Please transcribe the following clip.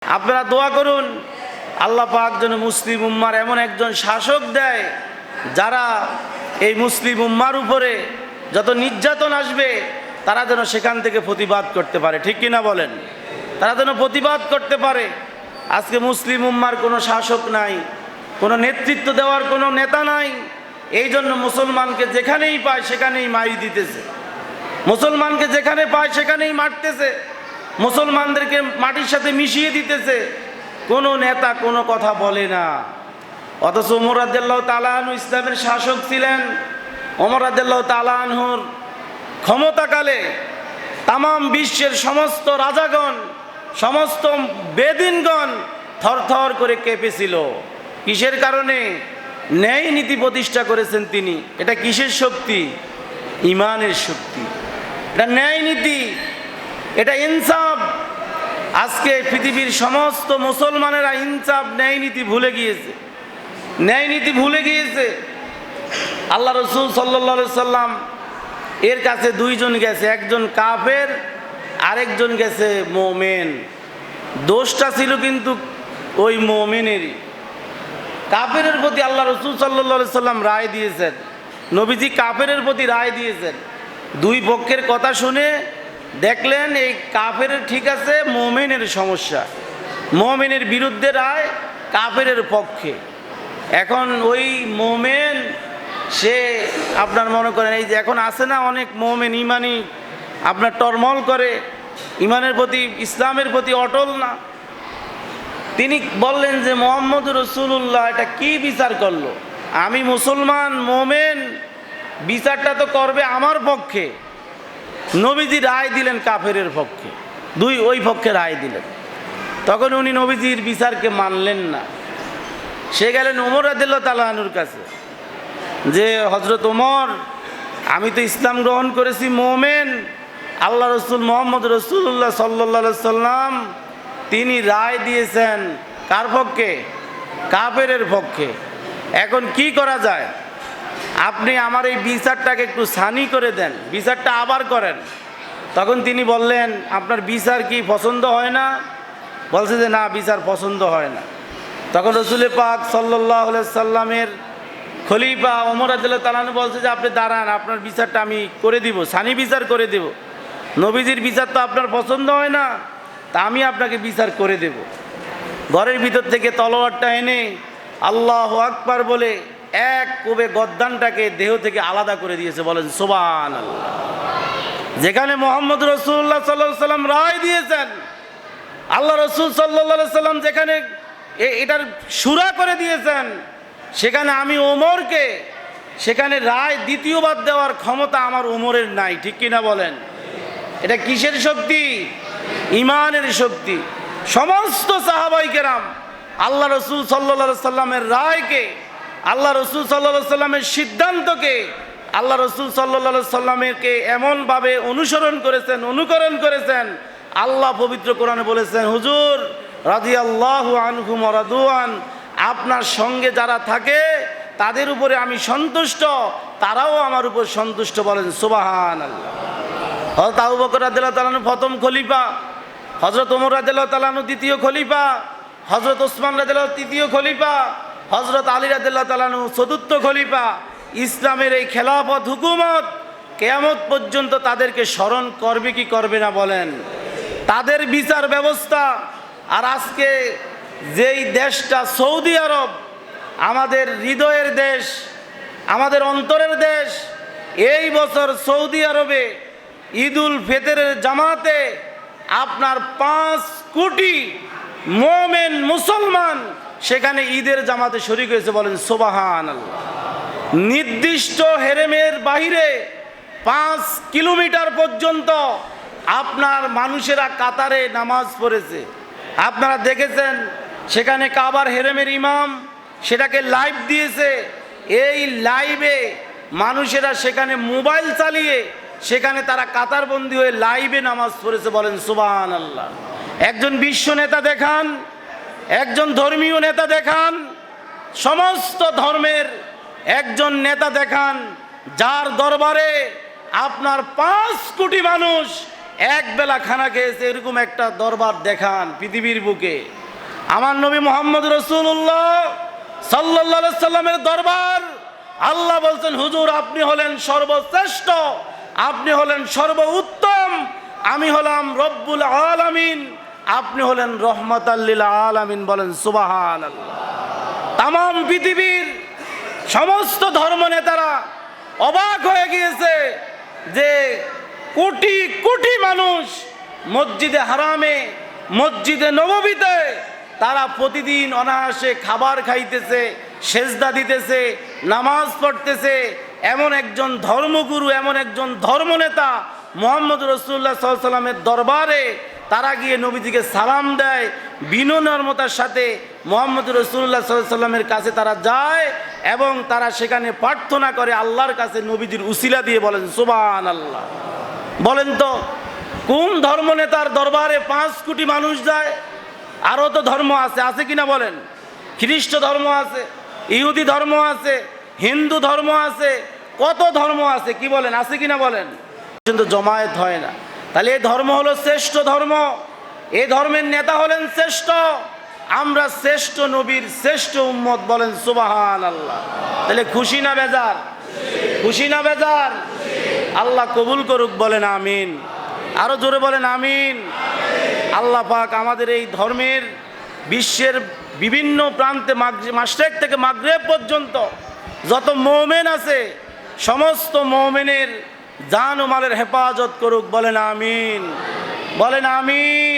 আপনারা দোয়া করুন আল্লাহ পাক যেন মুসলিম উম্মার এমন একজন শাসক দেয় যারা এই মুসলিম উম্মার উপরে যত নির্যাতন আসবে তারা যেন সেখান থেকে প্রতিবাদ করতে পারে, ঠিক কিনা বলেন? তারা যেন প্রতিবাদ করতে পারে। আজকে মুসলিম উম্মার কোনো শাসক নাই, কোনো নেতৃত্ব দেওয়ার কোনো নেতা নাই। এই জন্য মুসলমানকে যেখানেই পায় সেখানেই মারি দিতেছে, মুসলমানকে যেখানে পায় সেখানেই মারতেছে, মুসলমানদেরকে মাটির সাথে মিশিয়ে দিতেছে। কোনো নেতা কোনো কথা বলে না। অথচ ওমর রাদিয়াল্লাহু তাআলা আনহু ইসলামের শাসক ছিলেন। ওমর রাদিয়াল্লাহু তাআলা আনহুর ক্ষমতাকালে তামাম বিশ্বের সমস্ত রাজাগণ, সমস্ত বেদিনগণ থরথর করে কেঁপেছিল। কিসের কারণে? ন্যায় নীতি প্রতিষ্ঠা করেছেন তিনি। এটা কিসের শক্তি? ইমানের শক্তি। এটা ন্যায় নীতি, এটা ইনসাফ। আজকে পৃথিবীর সমস্ত মুসলমানেরা ইনসাফ, ন্যায় নীতি ভুলে গিয়েছে, ন্যায় নীতি ভুলে গিয়েছে। আল্লাহ রসুল সাল্লাল্লাহু আলাইহি সাল্লাম এর কাছে দুইজন গেছে, একজন কাফের আরেকজন গেছে মুমিন। দোষটা ছিল কিন্তু ওই মুমিনেরই। কাফেরের প্রতি আল্লাহ রসুল সাল্লাল্লাহু আলাইহি সাল্লাম রায় দিয়েছেন, নবীজি কাফেরের প্রতি রায় দিয়েছেন। দুই পক্ষের কথা শুনে দেখলেন এই কাফের ঠিক আছে, মুমিনের সমস্যা, মুমিনের বিরুদ্ধে রায়, কাফেরের পক্ষে। এখন ওই মুমিন সে আপনার মনে করেন এই যে এখন আছে না অনেক মুমিন ইমানি আপনার টরমল করে, ইমানের প্রতি ইসলামের প্রতি অটল না। তিনি বললেন যে মুহাম্মদ রাসূলুল্লাহ এটা কি বিচার করলো? আমি মুসলমান মুমিন, বিচারটা তো করবে আমার পক্ষে। নবীজি রায় দিলেন কাফেরের পক্ষে, ওই পক্ষে রায় দিলেন। তখন উনি নবীজির বিচারকে মানলেন না। সে গেলেন ওমর রাদিয়াল্লাহু তাআলা আনহুর কাছে যে হযরত ওমর, আমি তো ইসলাম গ্রহণ করেছি মুমিন, আল্লাহ রসুল মুহাম্মদ রাসূলুল্লাহ সাল্লাল্লাহু আলাইহি সাল্লাম তিনি রায় দিয়েছেন কার পক্ষে? কাফেরের পক্ষে। এখন কি করা যায়? আপনি আমার এই বিচারটাকে একটু সানি করে দেন, বিচারটা আবার করেন। তখন তিনি বললেন, আপনার বিচার কি পছন্দ হয় না? বলছে যে না, বিচার পছন্দ হয় না। তখন রসুল পাক সাল্লাল্লাহু আলাইহি সাল্লামের খলিফা ওমর রাদিয়াল্লাহু তাআলা আনহু বলছে যে আপনি দাঁড়ান, আপনার বিচারটা আমি করে দিব, সানি বিচার করে দেব। নবীজির বিচার তো আপনার পছন্দ হয় না, তা আমি আপনাকে বিচার করে দেব। ঘরের ভিতর থেকে তলোয়ারটা এনে আল্লাহু আকবার বলে এক কোবে গদ্দানটাকে দেহ থেকে আলাদা করে দিয়েছে। বলেন সুবহানাল্লাহ। যেখানে মুহাম্মদ রাসূলুল্লাহ সাল্লাল্লাহু আলাইহি সাল্লাম রায় দিয়েছেন, আল্লাহ রসুল সাল্লাল্লাহু আলাইহি সাল্লাম যেখানে এটার শুরা করে দিয়েছেন, সেখানে আমি ওমরকে সেখানে রায় দ্বিতীয়বার দেওয়ার ক্ষমতা আমার ওমরের নাই, ঠিক কিনা বলেন? এটা কিসের শক্তি? ইমানের শক্তি। সমস্ত সাহাবায়ে কেরাম আল্লাহ রসুল সাল্লাল্লাহু আলাইহি সাল্লামের রায়কে, আল্লাহ রসুল সাল্লাল্লাহু আলাইহি সাল্লামের সিদ্ধান্তকে, আল্লাহ রসুল সাল্লাল্লাহু আলাইহি সাল্লামেরকে এমনভাবে অনুসরণ করেছেন, অনুকরণ করেছেন। আল্লাহ পবিত্র কোরআনে বলেছেন, হুজুর রাদিয়াল্লাহু আনহুম ওয়া রাদুয়ান, আপনার সঙ্গে যারা থাকে তাদের উপরে আমি সন্তুষ্ট, তারাও আমার উপর সন্তুষ্ট। বলেন সুবহানাল্লাহ। হযরত আবু বকর রাদিয়াল্লাহু তাআলা আনহু প্রথম খলিফা, হযরত ওমর রাদিয়াল্লাহু তাআলা আনহু দ্বিতীয় খলিফা, হযরত ওসমান রাদিয়াল্লাহু তৃতীয় খলিফা, হযরত আলী রাদিয়াল্লাহু তাআলা আনহু চতুর্থ খলিফা। ইসলামের এই খেলাফত হুকুমত কিয়ামত পর্যন্ত তাদেরকে স্মরণ করবে কি করবে না বলেন? তাদের বিচার ব্যবস্থা। আর আজকে যেই দেশটা সৌদি আরব, আমাদের হৃদয়ের দেশ, আমাদের অন্তরের দেশ, এই বছর সৌদি আরবে ঈদুল ফিতরের জামাতে আপনার 5 কোটি মুমিন মুসলমান সেখানে ঈদের জামাতে শরীক হয়েছে। বলেন সুবহানাল্লাহ। নির্দিষ্ট হেরেমের বাইরে 5 কিলোমিটার পর্যন্ত আপনার মানুষেরা কাতারে নামাজ পড়েছে। আপনারা দেখেছেন সেখানে কাবার হেরেমের ইমাম সেটাকে লাইভ দিয়েছে। এই লাইভে মানুষেরা সেখানে মোবাইল চালিয়ে সেখানে তারা কাতারবন্দি হয়ে লাইভে নামাজ পড়েছে। বলেন সুবহানাল্লাহ। একজন বিশ্ব নেতা দেখান, একজন ধর্মীয় নেতা দেখান, সমস্ত ধর্মের একজন নেতা দেখান যার দরবারে আপনার 5 কোটি মানুষ এক বেলা খানা খেয়েছে, এরকম একটা দরবার দেখান পৃথিবীর বুকে। আমার নবী মোহাম্মদ রাসূলুল্লাহ সাল্লাল্লাহু আলাইহি সাল্লামের দরবার। আল্লাহ বলছেন, হুজুর আপনি হলেন সর্বশ্রেষ্ঠ, আপনি হলেন সর্বোত্তম, আমি হলাম রব্বুল আলামিন, আপনি হলেন রহমাতাল লিল আলামিন। বলেন সুবহানাল্লাহ। তাম পৃথিবীর সমস্ত ধর্ম নেতারা অবাক হয়ে গিয়েছে যে কোটি কোটি মানুষ মসজিদে হারামে, মসজিদে নববীতে তারা প্রতিদিন অনায়াসে খাবার খাইতেছে, সেজদা দিতেছে, নামাজ পড়তেছে। এমন একজন ধর্মগুরু, এমন একজন ধর্মনেতা মুহাম্মদ রাসূলুল্লাহ সাল্লাল্লাহু আলাইহি সাল্লামের দরবারে তারা গিয়ে নবীজিকে সালাম দেয়, বিনম্রতার সাথে মুহাম্মদ রাসূলুল্লাহ সাল্লাল্লাহু আলাইহি সাল্লামের কাছে তারা যায় এবং তারা সেখানে প্রার্থনা করে আল্লাহর কাছে নবীজির উসিলা দিয়ে। বলেন সুবহানাল্লাহ। বলেন তো কোন ধর্মনেতার দরবারে 5 কোটি মানুষ যায়? আরও তো ধর্ম আছে, আছে কিনা বলেন? খ্রিস্ট ধর্ম আছে, ইহুদি ধর্ম আছে, হিন্দু ধর্ম আছে, কত ধর্ম আছে, কি বলেন, আছে কিনা বলেন? কিন্তু জমায়েত হয় না। তাহলে এই ধর্ম হলো শ্রেষ্ঠ ধর্ম, এই ধর্মের নেতা হলেন শ্রেষ্ঠ, আমরা শ্রেষ্ঠ নবীর শ্রেষ্ঠ উম্মত। বলেন সুবহানাল্লাহ। তাহলে খুশি না বেজার? খুশি না বেজার? আল্লাহ কবুল করুক। বলেন আমিন। আরো জোরে বলেন আমিন। আল্লাহ পাক আমাদের এই ধর্মের বিশ্বের বিভিন্ন প্রান্তে, মাশরিক থেকে মাগরিব পর্যন্ত যত মুমিন আছে সমস্ত মুমিনের জান ও মালের হেফাজত করুক। বলেন আমিন। বলেন আমিন।